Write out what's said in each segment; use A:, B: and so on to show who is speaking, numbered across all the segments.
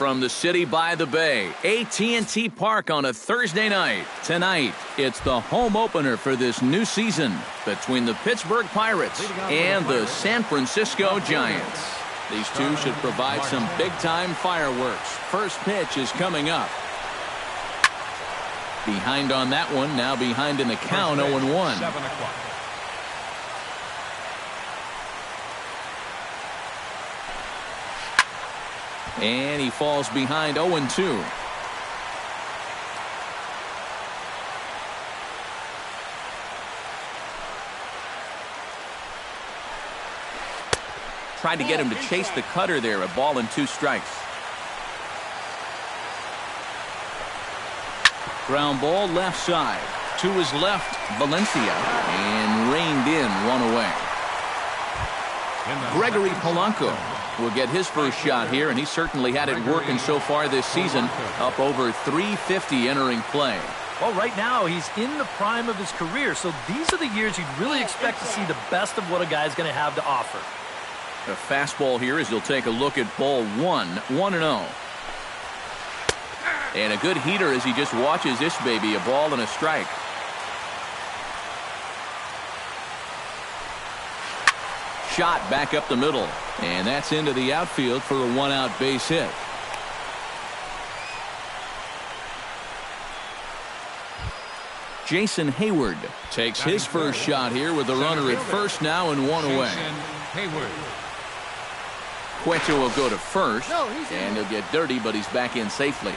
A: from the city by the bay, AT&T Park on a Thursday night. Tonight, it's the home opener for this new season between the Pittsburgh Pirates and the San Francisco Giants. These two should provide some big-time fireworks. First pitch is coming up. Behind on that one, now behind in the count, 0-1.
B: 7 o'clock.
A: And he falls behind 0-2. Tried to get him to chase the cutter there. A ball and 2 strikes. Ground ball left side. To his left, Valencia. And reined in, 1 away. Gregory Polanco will get his first shot here, and he certainly had it working so far this season. Up over 350 entering play.
C: Well, right now he's in the prime of his career, so these are the years you'd really expect to see the best of what a guy's going to have to offer.
A: The fastball here as he'll take a look at ball 1-0. And a good heater as he just watches this baby, a ball and a strike. Shot back up the middle, and that's into the outfield for a 1-out base hit. Jason Hayward takes his first shot here with the runner at first now and 1 away. Cueto will go to first, and he'll get dirty, but he's back in safely.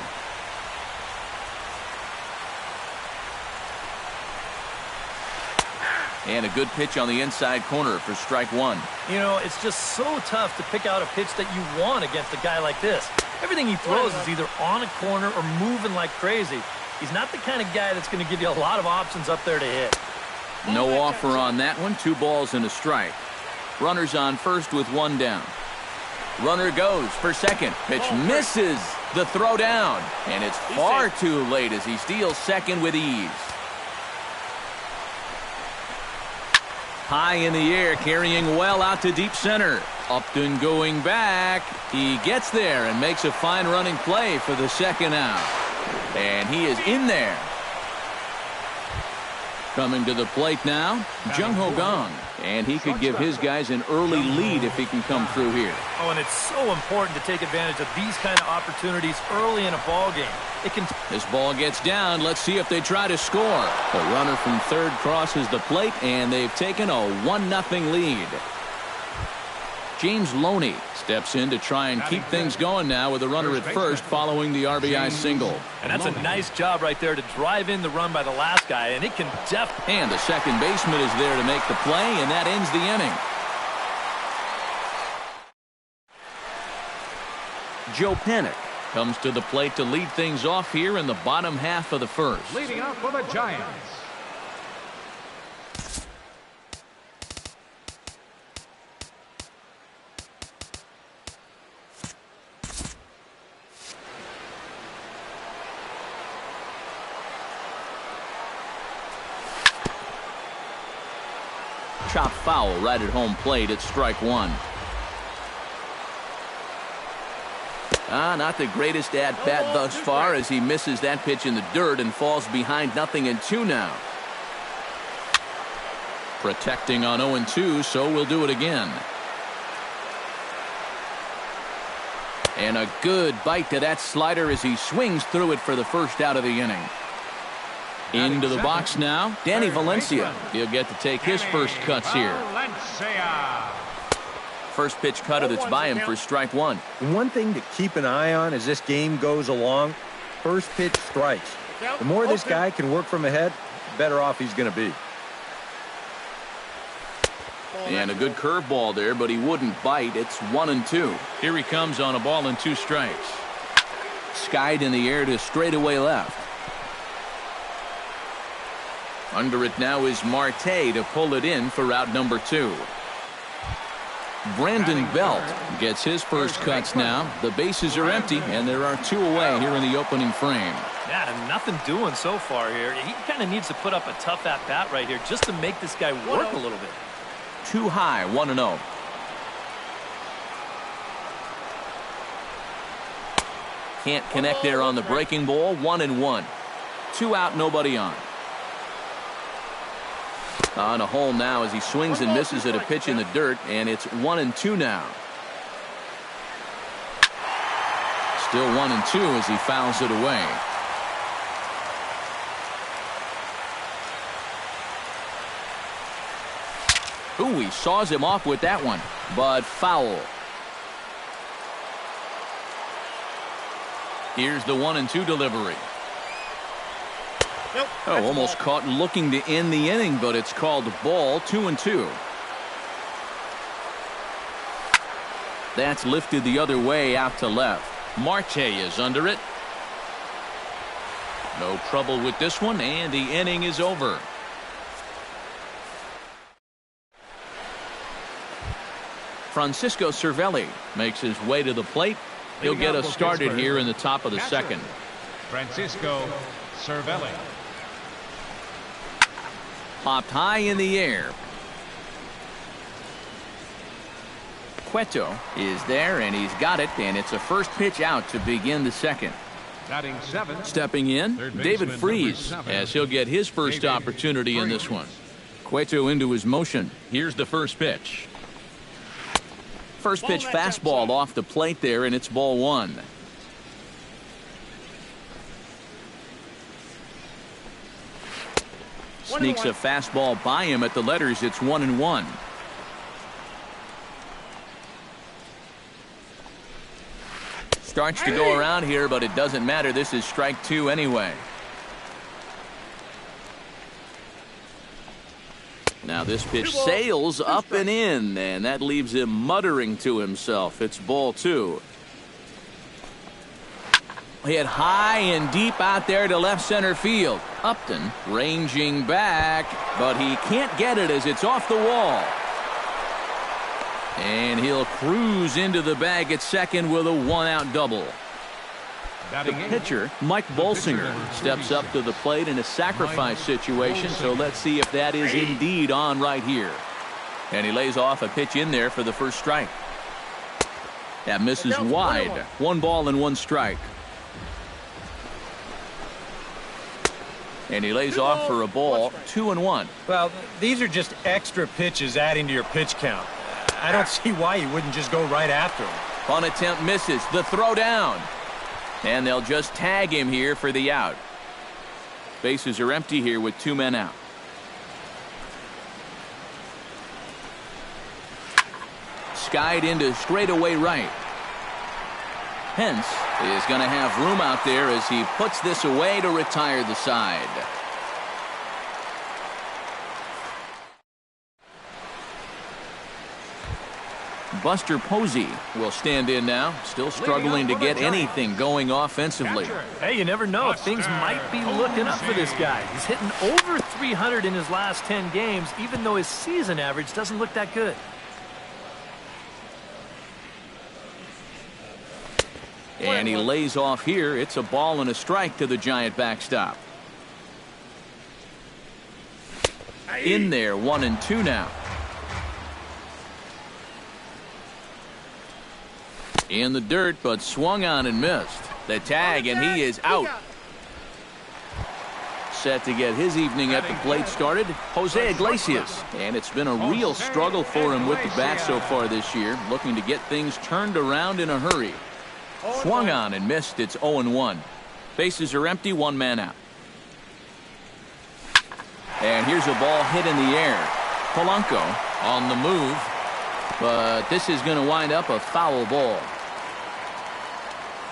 A: And a good pitch on the inside corner for strike 1.
C: You know, it's just so tough to pick out a pitch that you want against a guy like this. Everything he throws is either on a corner or moving like crazy. He's not the kind of guy that's going to give you a lot of options up there to hit.
A: No offer on that one. 2 balls and a strike. Runners on first with 1 down. Runner goes for second. Pitch misses the throw down. And it's far too late as he steals second with ease. High in the air, carrying well out to deep center. Upton going back. He gets there and makes a fine running play for the second out. And he is in there. Coming to the plate now, Jung Ho Gong. And he could give his guys an early lead if he can come through here.
C: Oh, and it's so important to take advantage of these kind of opportunities early in a ball game.
A: This ball gets down. Let's see if they try to score. The runner from third crosses the plate, and they've taken a 1-0 lead. James Loney steps in to try and keep things going now with a runner at first following the RBI single.
C: And that's a nice job right there to drive in the run by the last guy, and it can
A: And the second baseman is there to make the play, and that ends the inning. Joe Panik comes to the plate to lead things off here in the bottom half of the first.
B: Leading off for the Giants.
A: Chop foul right at home plate. It's strike 1. Not the greatest at-bat thus far as he misses that pitch in the dirt and falls behind 0-2 now. Protecting on 0-2, so we'll do it again. And a good bite to that slider as he swings through it for the first out of the inning. Into the box now, Danny Valencia. He'll get to take his first cuts here. First pitch cutter that's by him for strike 1.
D: One thing to keep an eye on as this game goes along, first pitch strikes. The more this guy can work from ahead, the better off he's going to be.
A: And a good curveball there, but he wouldn't bite. It's 1-2. Here he comes on a ball and 2 strikes. Skied in the air to straightaway left. Under it now is Marte to pull it in for out number 2. Brandon Belt gets his first cuts now. The bases are empty, and there are 2 away here in the opening frame.
C: Yeah, nothing doing so far here. He kind of needs to put up a tough at-bat right here just to make this guy work a little bit.
A: Too high, 1-0. Can't connect there on the breaking ball. 1-1. 2 out, nobody on. On a hole now as he swings and misses at a pitch in the dirt, and it's 1-2 now. Still 1-2 as he fouls it away. Ooh, he saws him off with that one, but foul. Here's the 1-2 delivery.
B: Nope,
A: oh, almost caught looking to end the inning, but it's called ball. 2-2. That's lifted the other way out to left. Marte is under it. No trouble with this one, and the inning is over. Francisco Cervelli makes his way to the plate. He'll get us started here in the top of the second.
E: Francisco Cervelli.
A: Popped high in the air. Cueto is there, and he's got it, and it's a first pitch out to begin the second.
E: Batting 7.
A: Stepping in, David Freese, as he'll get his first opportunity in this one. Cueto into his motion. Here's the first pitch. First pitch fastball off the plate there, and it's ball 1. Sneaks a fastball by him at the letters. It's 1-1. Starts to go around here, but it doesn't matter. This is strike 2 anyway. Now this pitch sails up and in, and that leaves him muttering to himself. It's ball 2. Hit high and deep out there to left center field. Upton ranging back, but he can't get it as it's off the wall. And he'll cruise into the bag at second with a 1-out double. The pitcher, Mike Bolsinger, steps up to the plate in a sacrifice situation, so let's see if that is indeed on right here. And he lays off a pitch in there for the first strike. That misses wide. 1 ball and 1 strike. And he lays off for a ball. 2-1.
D: Well, these are just extra pitches adding to your pitch count. I don't see why you wouldn't just go right after him.
A: On attempt misses. The throw down. And they'll just tag him here for the out. Bases are empty here with 2 men out. Skied into straightaway right. Pence is going to have room out there as he puts this away to retire the side. Buster Posey will stand in now, still struggling to get anything going offensively.
C: Hey, you never know. Things might be looking up for this guy. He's hitting over 300 in his last 10 games, even though his season average doesn't look that good.
A: And he lays off here. It's a ball and a strike to the Giant backstop. In there, 1-2 now. In the dirt, but swung on and missed. The tag, and he is out. Set to get his evening at the plate started, Jose Iglesias. And it's been a real struggle for him with the bat so far this year, looking to get things turned around in a hurry. Swung on and missed. It's 0-1. Bases are empty, 1 man out. And here's a ball hit in the air. Polanco on the move, but this is going to wind up a foul ball.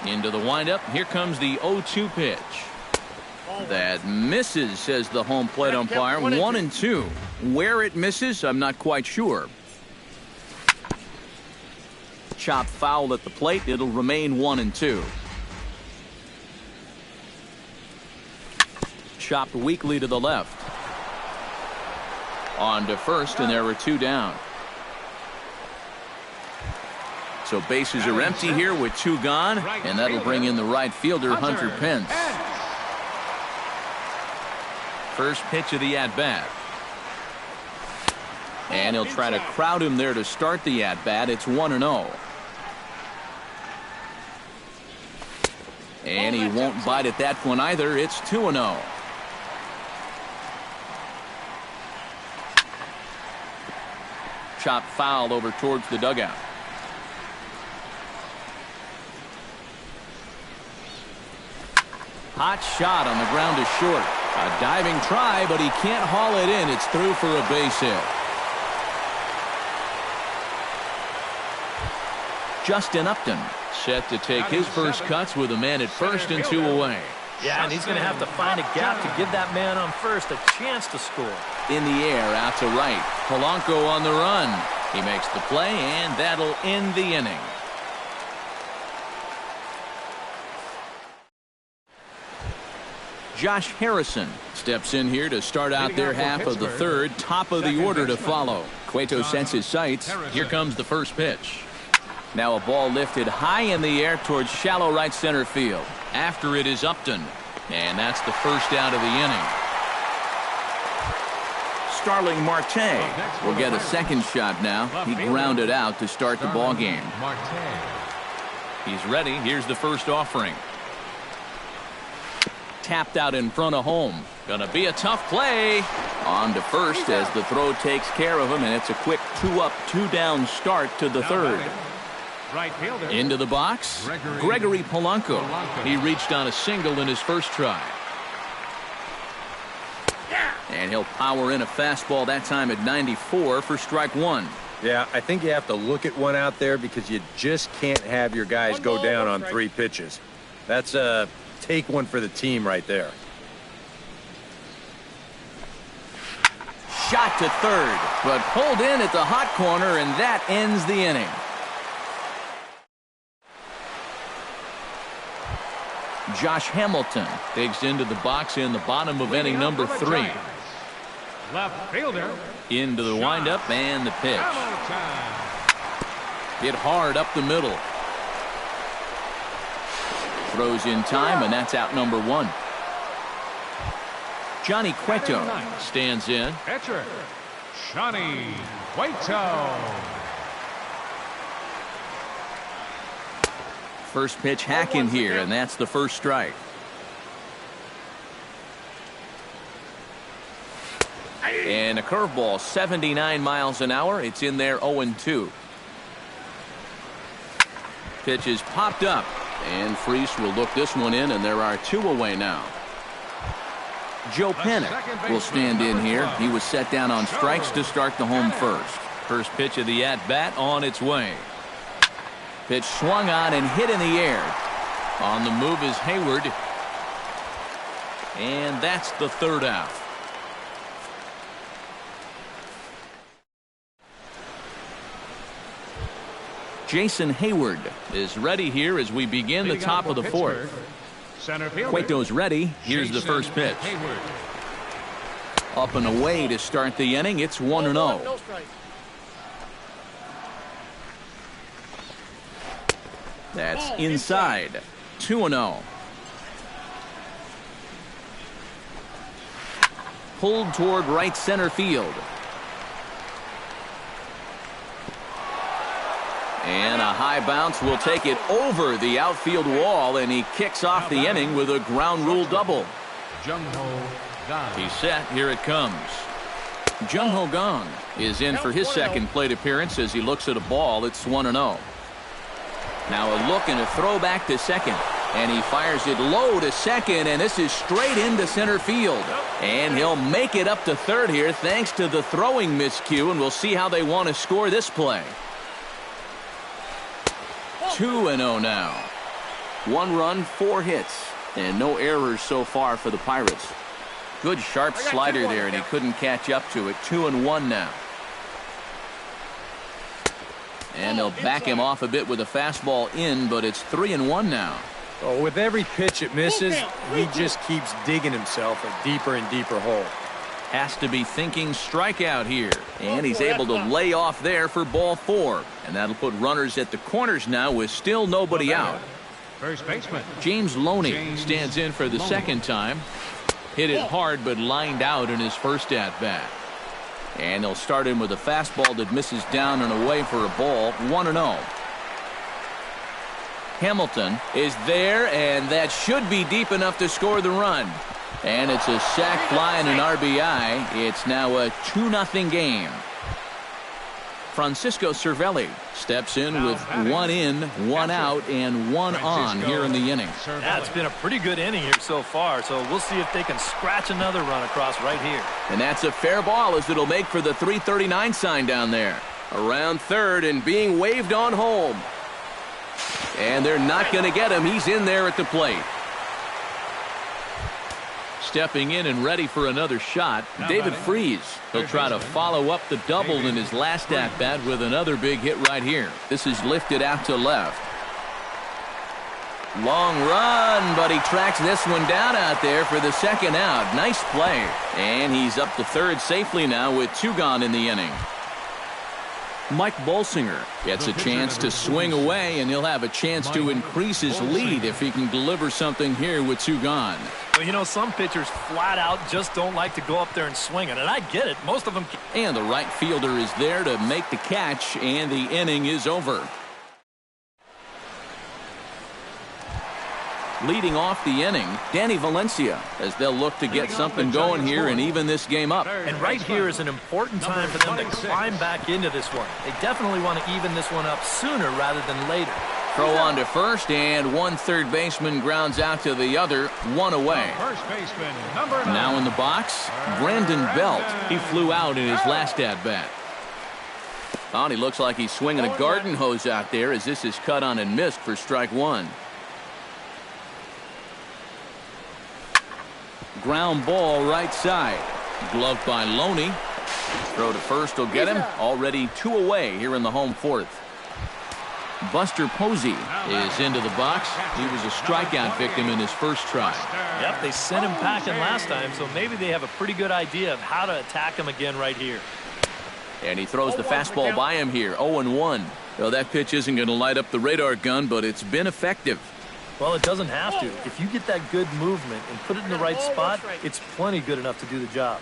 A: Into the windup. Here comes the 0-2 pitch. That misses, says the home plate umpire. 1-2. Where it misses, I'm not quite sure. Chop foul at the plate. It'll remain 1-2. Chopped weakly to the left. On to first, and there were 2 down. So bases are empty here with 2 gone, and that'll bring in the right fielder, Hunter Pence. First pitch of the at-bat. And he'll try to crowd him there to start the at-bat. It's 1-0. And he won't bite at that one either. It's 2-0. Chop foul over towards the dugout. Hot shot on the ground is short. A diving try, but he can't haul it in. It's through for a base hit. Justin Upton set to take his first cuts with a man at first and 2 away.
C: Yeah, and he's going to have to find a gap to give that man on first a chance to score.
A: In the air, out to right. Polanco on the run. He makes the play, and that'll end the inning. Josh Harrison steps in here to start out their half of the third. Top of the order to follow. Cueto sets his sights. Here comes the first pitch. Now a ball lifted high in the air towards shallow right center field. After it is Upton. And that's the first out of the inning. Starling Marte will get a second shot now. He grounded out to start the ball game. He's ready. Here's the first offering. Tapped out in front of home. Gonna be a tough play. On to first as the throw takes care of him, and it's a quick 2-up, 2-down start to the third.
E: Right fielder.
A: Into the box, Gregory Polanco. He reached on a single in his first try. And he'll power in a fastball that time at 94 for strike one.
D: Yeah, I think you have to look at one out there because you just can't have your guys go down on 3 pitches. That's a take one for the team right there.
A: Shot to third, but pulled in at the hot corner, and that ends the inning. Josh Hamilton digs into the box in the bottom of inning number 3.
E: Left fielder.
A: Into the windup and the pitch. Hit hard up the middle. Throws in time, and that's out number 1. Johnny Cueto stands in.
E: Pitcher, Johnny Cueto.
A: First pitch hack in here, and that's the first strike. And a curveball, 79 miles an hour. It's in there, 0-2. Pitch is popped up, and Freese will look this one in, and there are 2 away now. Joe Panik will stand in here. He was set down on strikes to start the home first. First pitch of the at-bat on its way. Pitch swung on and hit in the air. On the move is Hayward. And that's the third out. Jason Hayward is ready here as we begin the top of the fourth. Cueto's ready. Here's the first pitch. Up and away to start the inning. It's 1-0. That's inside. 2-0. Pulled toward right center field. And a high bounce will take it over the outfield wall, and he kicks off the inning with a ground rule double. He's set. Here it comes. Jung-Ho Kang is in for his second plate appearance as he looks at a ball. It's 1-0. Now a look and a throw back to second. And he fires it low to second, and this is straight into center field. And he'll make it up to third here thanks to the throwing miscue, and we'll see how they want to score this play. 2-0 now. 1 run, 4 hits, and no errors so far for the Pirates. Good sharp slider there, and he couldn't catch up to it. 2-1 now. And they'll back him off a bit with a fastball in, but it's 3-1 now.
D: Oh, with every pitch it misses, he just keeps digging himself a deeper and deeper hole.
A: Has to be thinking strikeout here. And he's able to lay off there for ball 4. And that'll put runners at the corners now with still nobody out.
E: First baseman
A: James Loney stands in for the second time. Hit it hard but lined out in his first at-bat. And they'll start him with a fastball that misses down and away for a ball. 1-0. Hamilton is there, and that should be deep enough to score the run. And it's a sac fly and an RBI. It's now a 2-0 game. Francisco Cervelli steps in with 1 in, 1 out, and 1 on here in the inning.
C: That's been a pretty good inning here so far, so we'll see if they can scratch another run across right here.
A: And that's a fair ball as it'll make for the 339 sign down there. Around third and being waved on home. And they're not going to get him. He's in there at the plate. Stepping in and ready for another shot, David Freese. He'll try to follow up the double in his last at-bat with another big hit right here. This is lifted out to left. Long run, but he tracks this one down out there for the second out. Nice play. And he's up to third safely now with 2 gone in the inning. Mike Bolsinger gets a chance to swing away, and he'll have a chance to increase his lead if he can deliver something here with 2 gone.
C: Well, you know, some pitchers flat out just don't like to go up there and swing it, and I get it. Most of them can.
A: And the right fielder is there to make the catch, and the inning is over. Leading off the inning, Danny Valencia, as they'll look to get something going here and even this game up.
C: And right here is an important time for them to climb back into this one. They definitely want to even this one up sooner rather than later.
A: Throw on to first, and one third baseman grounds out to the other, 1 away.
E: First baseman, number 9.
A: Now in the box, Brandon Belt. He flew out in his last at-bat. Oh, and he looks like he's swinging a garden hose out there as this is cut on and missed for strike 1. Ground ball right side. Gloved by Loney. Throw to first will get him. Already 2 away here in the home fourth. Buster Posey is into the box. He was a strikeout victim in his first try.
C: Yep, they sent him packing last time, so maybe they have a pretty good idea of how to attack him again right here.
A: And he throws the fastball by him here, 0-1. Well, that pitch isn't going to light up the radar gun, but it's been effective.
C: Well, it doesn't have to. If you get that good movement and put it in the right spot, it's plenty good enough to do the job.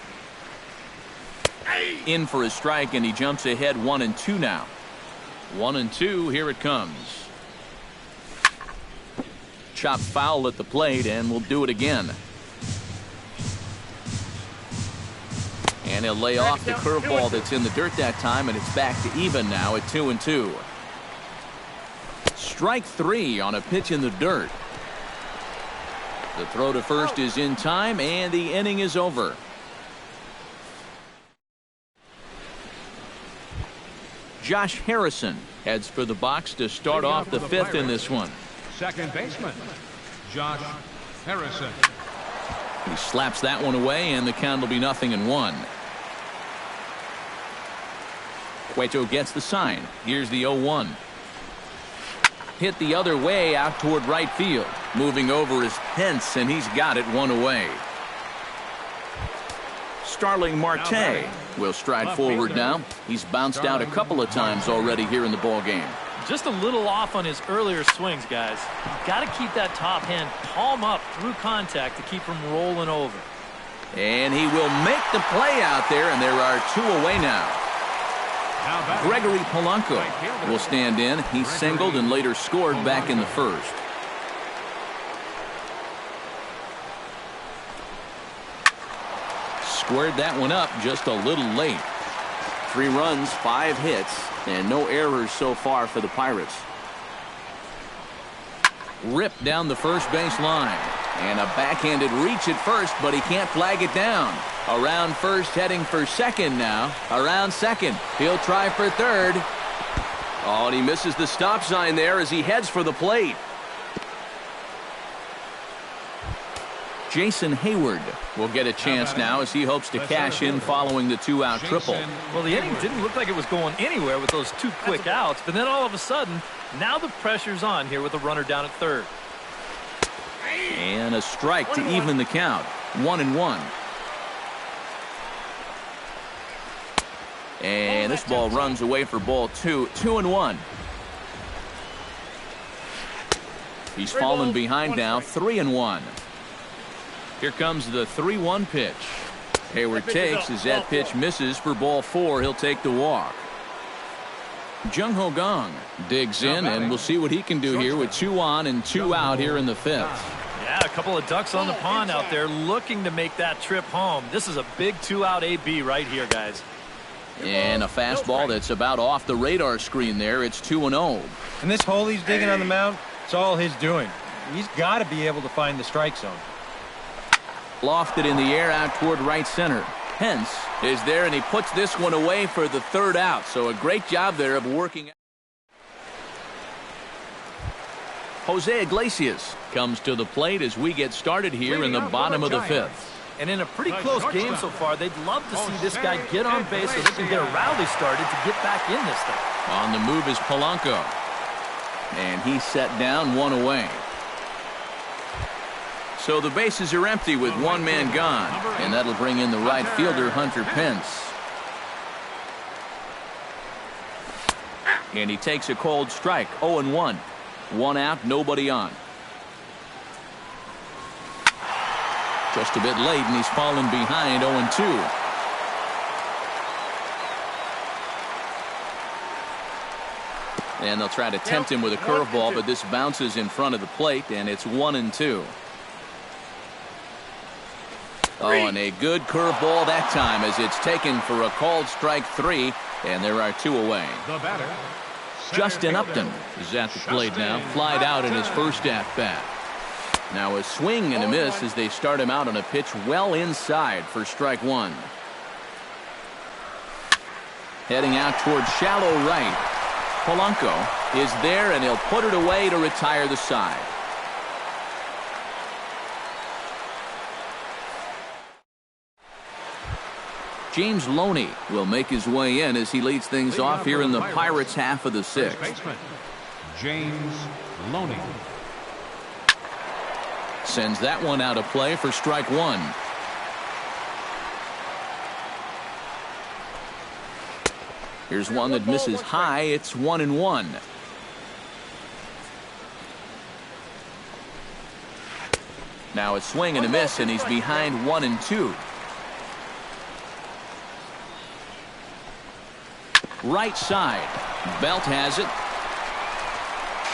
A: In for a strike, and he jumps ahead 1-2 now. 1-2, here it comes. Chopped foul at the plate, and we'll do it again. And he'll lay off the curveball that's in the dirt that time, and it's back to even now at 2-2. Strike 3 on a pitch in the dirt. The throw to first is in time, and the inning is over. Josh Harrison heads for the box to start off the fifth in this one.
E: Second baseman, Josh Harrison.
A: He slaps that one away, and the count will be 0-1. Cueto gets the sign. Here's the 0-1. Hit the other way out toward right field. Moving over is Pence, and he's got it 1 away. Starling Marte will stride forward now. He's bounced out a couple of times already here in the ball game.
C: Just a little off on his earlier swings, guys. You've got to keep that top hand palm up through contact to keep from rolling over.
A: And he will make the play out there, and there are 2 away now. Gregory Polanco will stand in. He singled and later scored back in the first. Squared that one up just a little late. 3 runs, 5 hits, and no errors so far for the Pirates. Ripped down the first base line. And a backhanded reach at first, but he can't flag it down. Around first, heading for second now. Around second. He'll try for third. Oh, and he misses the stop sign there as he heads for the plate. Jason Hayward will get a chance now as he hopes to cash in following the 2-out triple.
C: Well, the inning didn't look like it was going anywhere with those 2 quick outs, but then all of a sudden, now the pressure's on here with a runner down at third.
A: And a strike to even the count. 1-1. And this ball runs away for ball 2. 2-1. He's fallen behind now. 3-1. Here comes the 3-1 pitch. Hayward takes as that pitch misses for ball 4. He'll take the walk. Jung-Ho Gong digs in, and we'll see what he can do here with 2 on and 2 out here in the 5th.
C: Yeah, a couple of ducks on the pond out there looking to make that trip home. This is a big 2-out AB right here, guys.
A: And a fastball that's about off the radar screen there. It's 2-0.
D: And this hole he's digging on the mound, it's all his doing. He's got to be able to find the strike zone.
A: Lofted in the air out toward right center. Pence is there, and he puts this one away for the 3rd out. So a great job there of working. Jose Iglesias comes to the plate as we get started here in the bottom of the 5th.
C: And in a pretty close game so far, they'd love to see this guy get on base so they can get a rally started to get back in this thing.
A: On the move is Polanco. And he's set down, 1 away. So the bases are empty with 1 man gone. And that'll bring in the right fielder, Hunter Pence. And he takes a cold strike, 0-1. 1 out, nobody on. Just a bit late, and he's fallen behind 0-2. And they'll try to tempt him with a curveball, but this bounces in front of the plate, and it's 1-2. Oh, and a good curveball that time as it's taken for a called strike 3, and there are 2 away.
E: The batter,
A: Justin Upton is at the plate now, flied out in his first at-bat. Now a swing and a miss as they start him out on a pitch well inside for strike 1. Heading out toward shallow right. Polanco is there, and he'll put it away to retire the side. James Loney will make his way in as he leads things off here in the Pirates' half of the 6th.
E: baseman, James Loney.
A: Sends that one out of play for strike 1. Here's one that misses high. It's 1-1. Now a swing and a miss, and he's behind 1-2. Right side. Belt has it.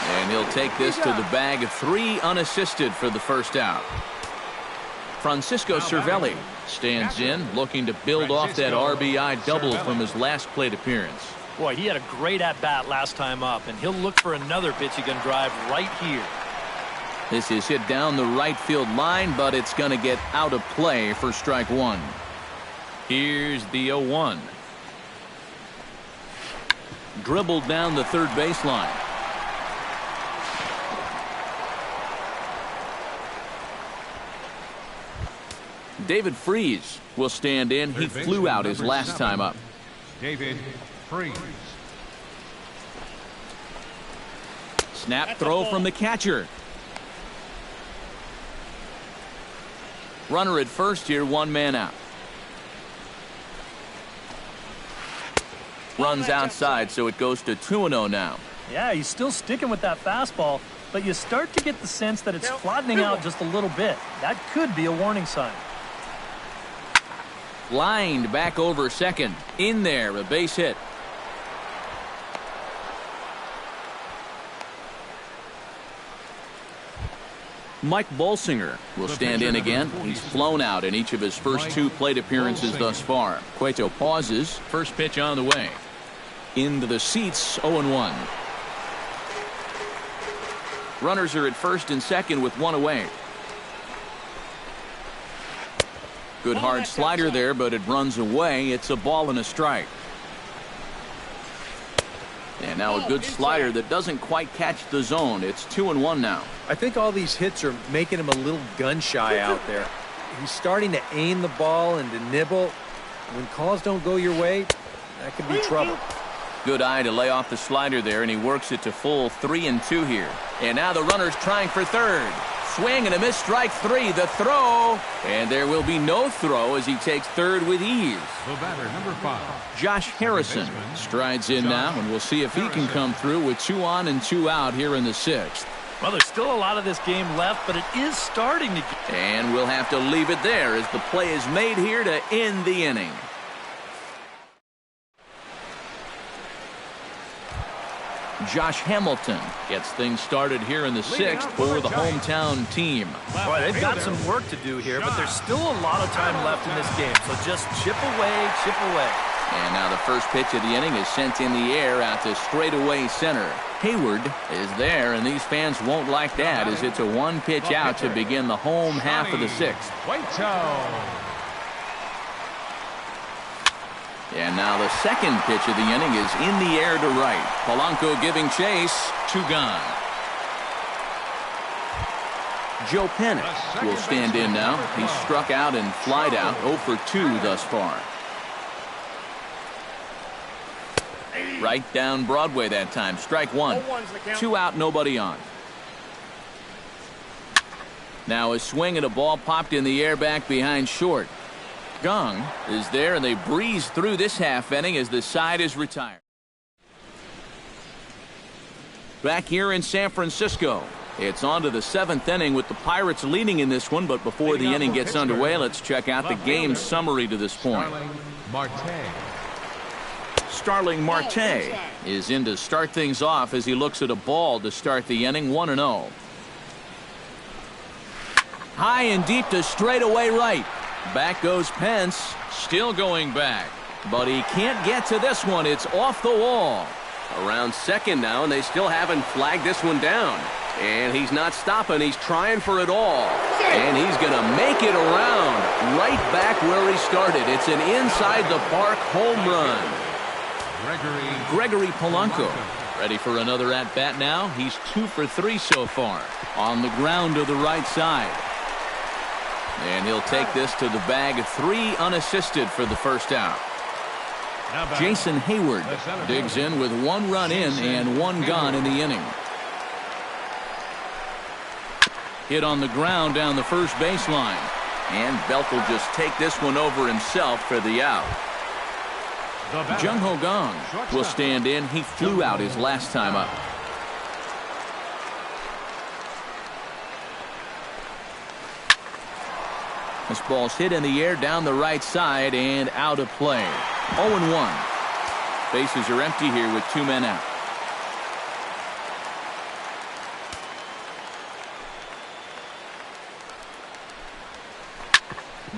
A: And he'll take this to the bag of 3 unassisted for the 1st out. Francisco Cervelli stands in, looking to build off that RBI double from his last plate appearance.
C: Boy, he had a great at-bat last time up, and he'll look for another pitch he can drive right here.
A: This is hit down the right field line, but it's going to get out of play for strike 1. Here's the 0-1. Dribbled down the third baseline. David Freese will stand in. He flew out his last time up.
E: David Freese.
A: Snap throw from the catcher. Runner at first here, 1 man out. Runs outside, so it goes to 2-0 now.
C: Yeah, he's still sticking with that fastball, but you start to get the sense that it's flattening out just a little bit. That could be a warning sign.
A: Lined back over second. In there, a base hit. Mike Bolsinger will stand in again. He's flown out in each of his first 2 plate appearances thus far. Cueto pauses. First pitch on the way. Into the seats, 0-1. Runners are at first and second with 1 away. Good hard slider there, but it runs away. It's a ball and a strike. And now a good slider that doesn't quite catch the zone. It's 2-1 now.
D: I think all these hits are making him a little gun shy out there. He's starting to aim the ball and to nibble. When calls don't go your way, that could be trouble.
A: Good eye to lay off the slider there, and he works it to full 3-2 here. And now the runner's trying for third. Swing and a miss, strike 3. The throw, and there will be no throw as he takes third with ease.
E: The batter, number 5.
A: Josh Harrison strides in now, and we'll see if he can come through with 2 on and 2 out here in the 6th.
C: Well, there's still a lot of this game left, but it is starting to get...
A: And we'll have to leave it there as the play is made here to end the inning. Josh Hamilton gets things started here in the 6th for the hometown team.
C: Boy, they've got some work to do here, but there's still a lot of time left in this game. So just chip away, chip away.
A: And now the first pitch of the inning is sent in the air out to straightaway center. Hayward is there, and these fans won't like that as it's a one-pitch out to begin the home half of the 6th. And now the second pitch of the inning is in the air to right. Polanco giving chase. 2 gone. Joe Pennick will stand in now. He's struck out and flied out 0 for 2 thus far. Right down Broadway that time. Strike 1. 2 out, nobody on. Now a swing and a ball popped in the air back behind short. Gong is there, and they breeze through this half inning as the side is retired. Back here in San Francisco, it's on to the 7th inning with the Pirates leading in this one, but before the inning gets underway, let's check out the game summary to this point. Starling Marte is in to start things off as he looks at a ball to start the inning. 1-0. High and deep to straightaway right. Back goes Pence, still going back, but he can't get to this one. It's off the wall. Around second now, and they still haven't flagged this one down. And he's not stopping. He's trying for it all. And he's going to make it around right back where he started. It's an inside the park home run. Gregory Polanco ready for another at-bat now. He's 2 for 3 so far on the ground to the right side. And he'll take this to the bag. 3 unassisted for the first out. Jason Hayward digs in with 1 run in and 1 gone in the inning. Hit on the ground down the first baseline. And Belk will just take this one over himself for the out. Jung Ho Gong will stand in. He flew out his last time up. This ball's hit in the air down the right side and out of play. 0-1. Bases are empty here with 2 men out.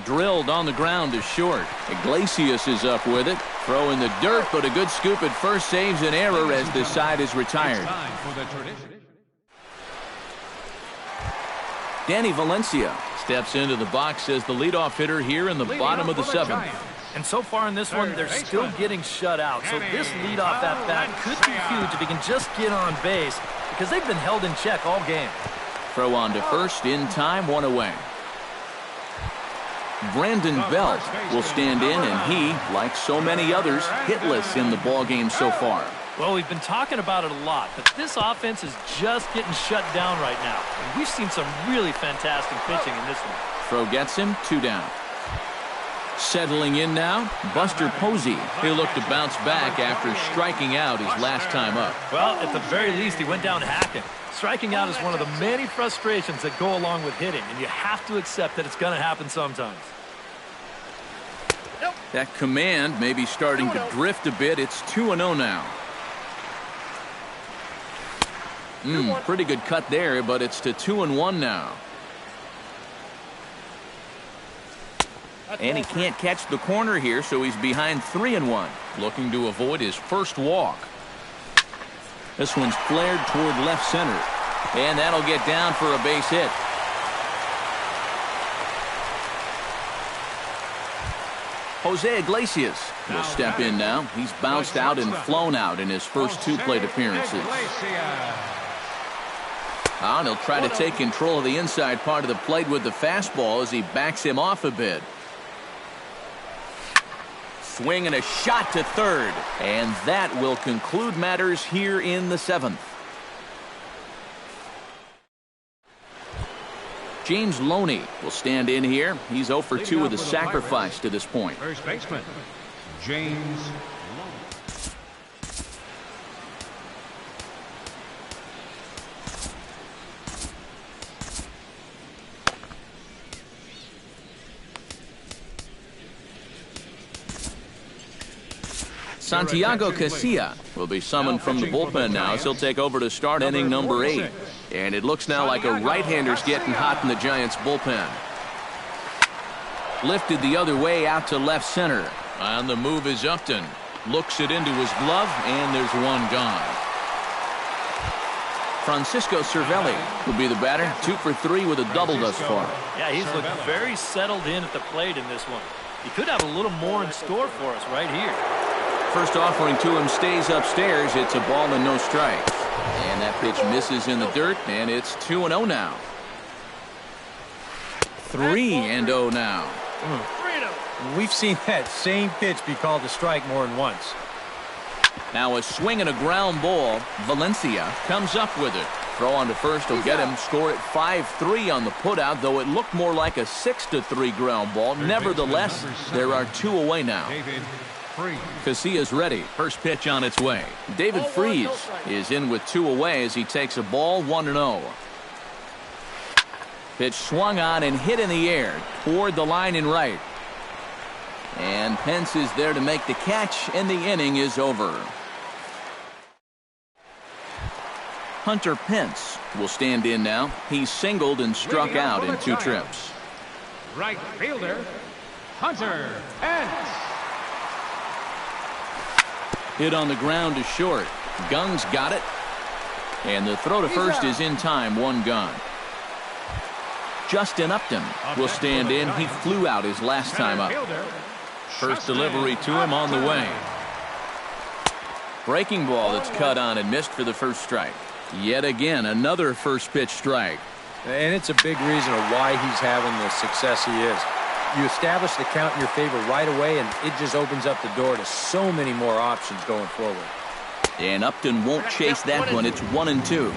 A: Drilled on the ground to short. Iglesias is up with it. Throw in the dirt, but a good scoop at first saves an error as the side is retired. Danny Valencia steps into the box as the leadoff hitter here in the bottom of the 7th.
C: And so far in this one, they're still getting shut out. So this leadoff at bat could be huge if he can just get on base, because they've been held in check all game.
A: Throw on to first in time, 1 away. Brandon Belt will stand in, and he, like so many others, hitless in the ballgame so far.
C: Well, we've been talking about it a lot, but this offense is just getting shut down right now. And we've seen some really fantastic pitching in this one.
A: Throw gets him, 2 down. Settling in now, Buster Posey. He'll look to bounce back after striking out his last time up.
C: Well, at the very least, he went down hacking. Striking out is one of the many frustrations that go along with hitting, and you have to accept that it's going to happen sometimes.
A: That command may be starting to drift a bit. It's 2-0 now. Pretty good cut there, but it's to 2-1 now. And he can't catch the corner here, so he's behind 3-1, looking to avoid his first walk. This one's flared toward left center, and that'll get down for a base hit. Jose Iglesias will step in now. He's bounced out and flown out in his first 2 plate appearances. And he'll try to take control of the inside part of the plate with the fastball as he backs him off a bit. Swing and a shot to third, and that will conclude matters here in the 7th. James Loney will stand in here. He's 0 for 2 with a sacrifice to this point.
E: First baseman, James Loney.
A: Santiago Casilla will be summoned from the bullpen now as he'll take over to start inning number 8. And it looks now like a right-hander's getting hot in the Giants' bullpen. Lifted the other way out to left center. On the move is Upton. Looks it into his glove, and there's one gone. Francisco Cervelli will be the batter, 2 for 3 with a double thus far.
C: Yeah, he's looked very settled in at the plate in this one. He could have a little more in store for us right here.
A: First offering to him stays upstairs. It's a ball and no strikes. And that pitch misses in the dirt, and it's 2-0 now. 3-0 now.
D: We've seen that same pitch be called a strike more than once.
A: Now a swing and a ground ball. Valencia comes up with it. Throw on to first will get him. Score at 5-3 on the putout, though it looked more like a 6-3 ground ball. Nevertheless, there are 2 away now. Casilla's ready. First pitch on its way. David Freese is in with 2 away as he takes a ball 1-0. Pitch swung on and hit in the air toward the line in right. And Pence is there to make the catch, and the inning is over. Hunter Pence will stand in now. He's singled and struck out in 2 trips.
E: Right fielder, Hunter Pence.
A: Hit on the ground to short. Gung's got it. And the throw to first is in time, 1 gone. Justin Upton will stand in. He flew out his last time up. First delivery to him on the way. Breaking ball that's cut on and missed for the first strike. Yet again, another first pitch strike.
D: And it's a big reason of why he's having the success he is. You establish the count in your favor right away, and it just opens up the door to so many more options going forward.
A: And Upton won't chase that one. It's 1-2.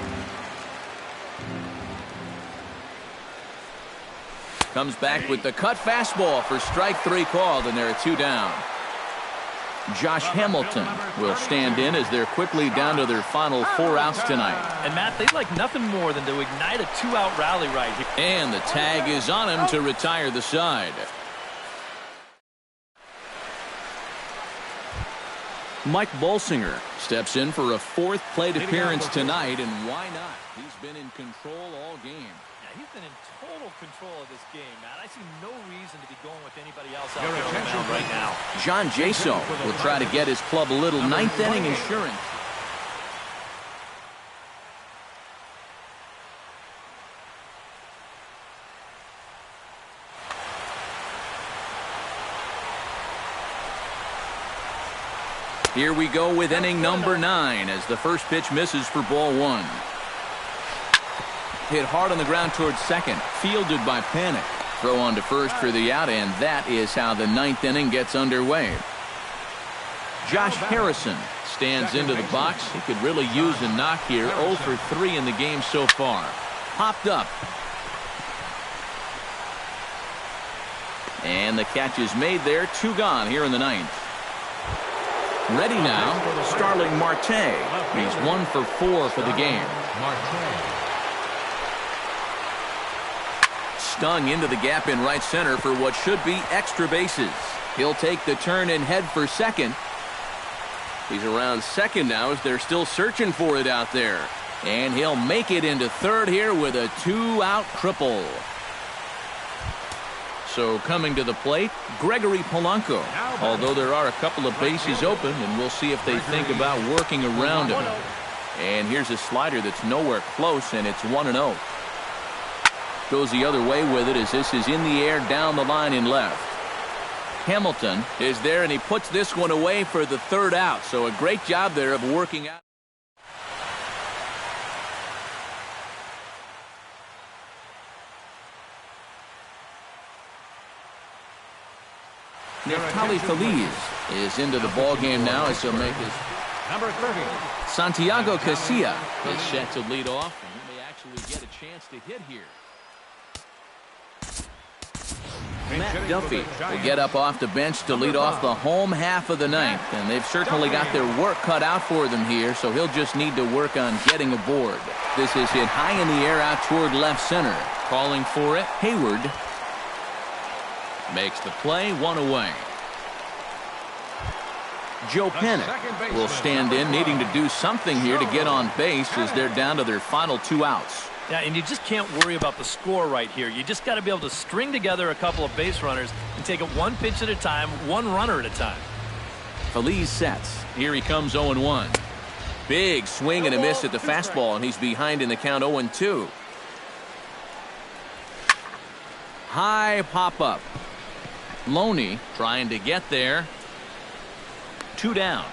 A: Comes back with the cut fastball for strike 3 called, and there are 2 down. Josh Hamilton will stand in as they're quickly down to their final 4 outs tonight.
C: And Matt, they'd like nothing more than to ignite a 2-out rally right here.
A: And the tag is on him to retire the side. Mike Bolsinger steps in for a 4th plate appearance tonight, and why not? He's been in control all game.
C: Yeah, he's been in total control of this game, Matt. I see no reason to be going with anybody else out there on the mound right now.
A: John Jaso will try to get his club a little 9th inning insurance. Here we go with inning number 9 as the first pitch misses for ball 1. Hit hard on the ground towards second. Fielded by Panic. Throw on to first for the out, and that is how the 9th inning gets underway. Josh Harrison stands into the box. He could really use a knock here. 0 for 3 in the game so far. Popped up. And the catch is made there. 2 gone here in the 9th. Ready now, Starling Marte. He's 1 for 4 for the game. Stung into the gap in right center for what should be extra bases. He'll take the turn and head for second. He's around second now as they're still searching for it out there. And he'll make it into third here with a 2-out triple. So coming to the plate, Gregory Polanco. Although there are a couple of bases open, and we'll see if they think about working around him. And here's a slider that's nowhere close, and it's 1-0. Goes the other way with it as this is in the air down the line in left. Hamilton is there, and he puts this one away for the 3rd out. So a great job there of working out. Neftali Feliz is into the ball game now as he'll make his
E: Number 30.
A: Santiago Casilla is set to lead off, and he may actually get a chance to hit here. Matt Duffy will get up off the bench to lead off the home half of the 9th, and they've certainly got their work cut out for them here, so he'll just need to work on getting aboard. This is hit high in the air out toward left center. Calling for it, Hayward makes the play, 1 away. Joe Pennick will stand in, needing to do something here to get on base as they're down to their final 2 outs.
C: Yeah, and you just can't worry about the score right here. You just got to be able to string together a couple of base runners and take it one pitch at a time, one runner at a time.
A: Feliz sets. Here he comes 0-1. Big swing and a miss at the fastball, and he's behind in the count 0-2. High pop-up. Loney trying to get there. 2 down.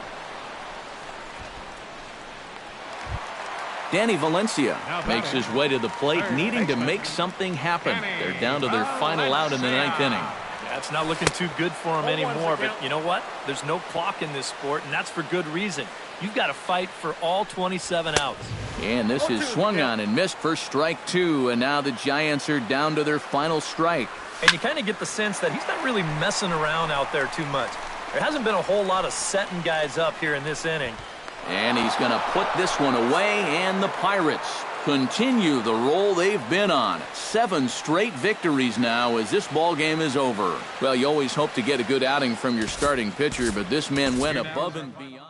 A: Danny Valencia makes his way to the plate, needing to make something happen. They're down to their final out in the 9th inning.
C: Yeah, it's not looking too good for him anymore, but you know what? There's no clock in this sport, and that's for good reason. You've got to fight for all 27 outs.
A: And this is swung on and missed for strike 2, and now the Giants are down to their final strike.
C: And you kind of get the sense that he's not really messing around out there too much. There hasn't been a whole lot of setting guys up here in this inning.
A: And he's going to put this one away, and the Pirates continue the roll they've been on. 7 straight victories now as this ball game is over. Well, you always hope to get a good outing from your starting pitcher, but this man went above and beyond.